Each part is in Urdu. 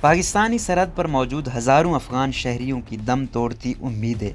پاکستانی سرحد پر موجود ہزاروں افغان شہریوں کی دم توڑتی امیدیں۔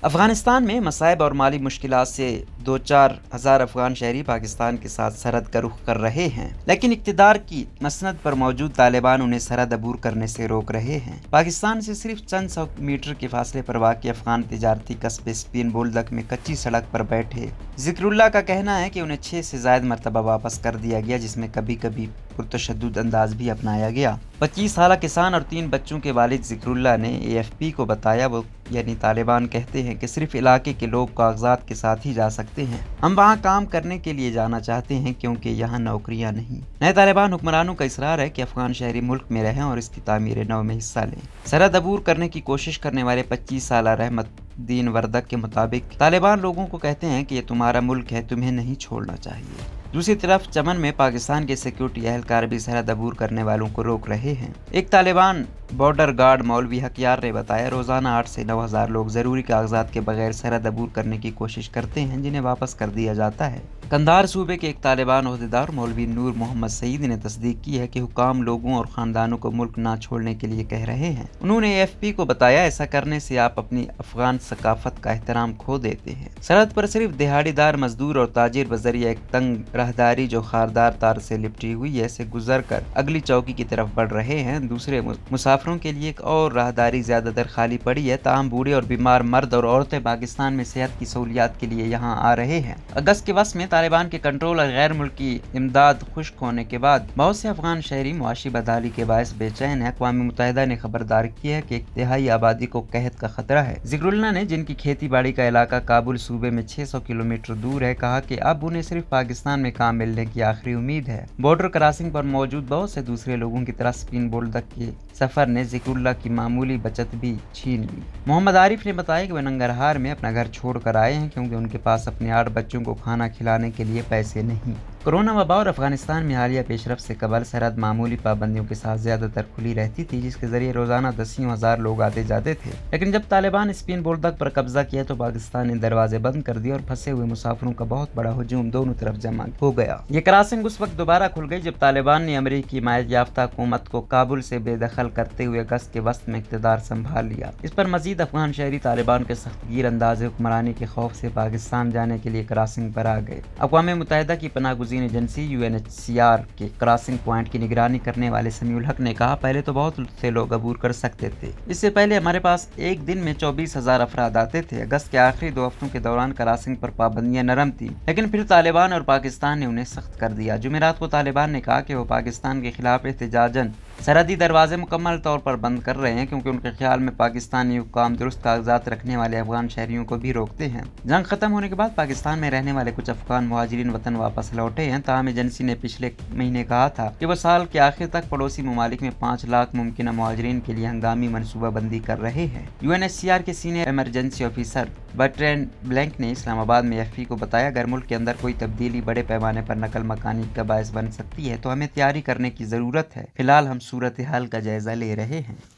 افغانستان میں مصائب اور مالی مشکلات سے 2-4 ہزار افغان شہری پاکستان کے ساتھ سرحد کا رخ کر رہے ہیں، لیکن اقتدار کی مسند پر موجود طالبان انہیں سرحد عبور کرنے سے روک رہے ہیں۔ پاکستان سے صرف چند سو میٹر کے فاصلے پر واقع افغان تجارتی قصبے اسپین بولدک میں کچی سڑک پر بیٹھے ذکر اللہ کا کہنا ہے کہ انہیں 6 سے زائد مرتبہ واپس کر دیا گیا، جس میں کبھی کبھی پرتشدد انداز بھی اپنایا گیا۔ 25 سالہ کسان اور 3 بچوں کے والد ذکر اللہ نے AFP کو بتایا، وہ یعنی طالبان کہتے ہیں کہ صرف علاقے کے لوگ کاغذات کے ساتھ ہی جا سکتے ہیں، ہم وہاں کام کرنے کے لیے جانا چاہتے ہیں کیونکہ یہاں نوکریاں نہیں۔ نئے طالبان حکمرانوں کا اصرار ہے کہ افغان شہری ملک میں رہیں اور اس کی تعمیر نو میں حصہ لیں۔ سرحد عبور کرنے کی کوشش کرنے والے 25 سالہ رحمت الدین وردک کے مطابق طالبان لوگوں کو کہتے ہیں کہ یہ تمہارا ملک ہے، تمہیں نہیں چھوڑنا چاہیے۔ دوسری طرف چمن میں پاکستان کے سیکیورٹی اہلکار بھی سرحد عبور کرنے والوں کو روک رہے ہیں۔ ایک طالبان بارڈر گارڈ مولوی حقیار نے بتایا، روزانہ 8 سے 9 ہزار لوگ ضروری کاغذات کے بغیر سرحد عبور کرنے کی کوشش کرتے ہیں، جنہیں واپس کر دیا جاتا ہے۔ قندھار صوبے کے ایک طالبان عہدیدار مولوی نور محمد سعید نے تصدیق کی ہے کہ حکام لوگوں اور خاندانوں کو ملک نہ چھوڑنے کے لیے کہہ رہے ہیں۔ انہوں نے AFP کو بتایا، ایسا کرنے سے آپ اپنی افغان ثقافت کا احترام کھو دیتے ہیں۔ سرحد پر صرف دہاڑی دار مزدور اور تاجر بذریعہ ایک تنگ راہداری جو خاردار تار سے لپٹی ہوئی ہے سے گزر کر اگلی چوکی کی طرف بڑھ رہے ہیں۔ دوسرے مسافروں کے لیے ایک اور راہداری زیادہ تر خالی پڑی ہے، تاہم بوڑھے اور بیمار مرد اور عورتیں پاکستان میں صحت کی سہولیات کے لیے یہاں آ رہے ہیں۔ اگست کے وسط میں طالبان کے کنٹرول اور غیر ملکی امداد خشک ہونے کے بعد بہت سے افغان شہری معاشی بدحالی کے باعث بے چین ہیں۔ اقوام متحدہ نے خبردار کی ہے کہ ایک تہائی آبادی کو قحط کا خطرہ ہے۔ ذکر اللہ نے، جن کی کھیتی باڑی کا علاقہ کابل صوبے میں 600 کلومیٹر دور ہے، کہا کہ اب انہیں صرف پاکستان میں کام ملنے کی آخری امید ہے۔ بارڈر کراسنگ پر موجود بہت سے دوسرے لوگوں کی طرح اسپین بولدک کے سفر نے ذکر اللہ کی معمولی بچت بھی چھین لی۔ محمد عارف نے بتایا کہ وہ ننگرہار میں اپنا گھر چھوڑ کر آئے ہیں کیونکہ ان کے پاس اپنے 8 بچوں کو کھانا کھلانے کے لیے پیسے نہیں۔ کورونا وبا اور افغانستان میں حالیہ پیش رفت سے قبل سرحد معمولی پابندیوں کے ساتھ زیادہ تر کھلی رہتی تھی، جس کے ذریعے روزانہ دسیوں ہزار لوگ آتے جاتے تھے، لیکن جب طالبان اسپین بولدک پر قبضہ کیا تو پاکستان نے دروازے بند کر دیے اور پھنسے ہوئے مسافروں کا بہت بڑا ہجوم دونوں طرف جمع ہو گیا۔ یہ کراسنگ اس وقت دوبارہ کھل گئی جب طالبان نے امریکی حمایت یافتہ حکومت کو کابل سے بے دخل کرتے ہوئے اگست کے وسط میں اقتدار سنبھال لیا۔ اس پر مزید افغان شہری طالبان کے سخت گیر انداز حکمرانی کے خوف سے پاکستان جانے کے لیے کراسنگ پر آ گئے۔ اقوام متحدہ کی پناہ گزین ایجنسی UNHCR کے کراسنگ پوائنٹ کی نگرانی کرنے والے سمیع الحق نے کہا، پہلے تو بہت سے لوگ عبور کر سکتے تھے، اس سے پہلے ہمارے پاس ایک دن میں 24,000 افراد آتے تھے۔ اگست کے آخری 2 ہفتوں کے دوران کراسنگ پر پابندیاں نرم تھیں، لیکن پھر طالبان اور پاکستان نے انہیں سخت کر دیا۔ جمعرات کو طالبان نے کہا کہ وہ پاکستان کے خلاف احتجاجاً سرحدی دروازے مکمل طور پر بند کر رہے ہیں کیونکہ ان کے خیال میں پاکستانی حکام درست کاغذات رکھنے والے افغان شہریوں کو بھی روکتے ہیں۔ جنگ ختم ہونے کے بعد پاکستان میں رہنے والے کچھ افغان مہاجرین وطن واپس لوٹے ہیں، تاہم ایجنسی نے پچھلے مہینے کہا تھا کہ وہ سال کے آخر تک پڑوسی ممالک میں 5 لاکھ ممکنہ مہاجرین کے لیے ہنگامی منصوبہ بندی کر رہے ہیں۔ UNHCR کے senior emergency officer Bertrand blank نے اسلام آباد میں AFP کو بتایا، اگر ملک کے اندر کوئی تبدیلی بڑے پیمانے پر نقل مکانی کا باعث بن سکتی ہے تو ہمیں تیاری کرنے کی ضرورت ہے، فی الحال ہم صورتحال کا جائزہ لے رہے ہیں۔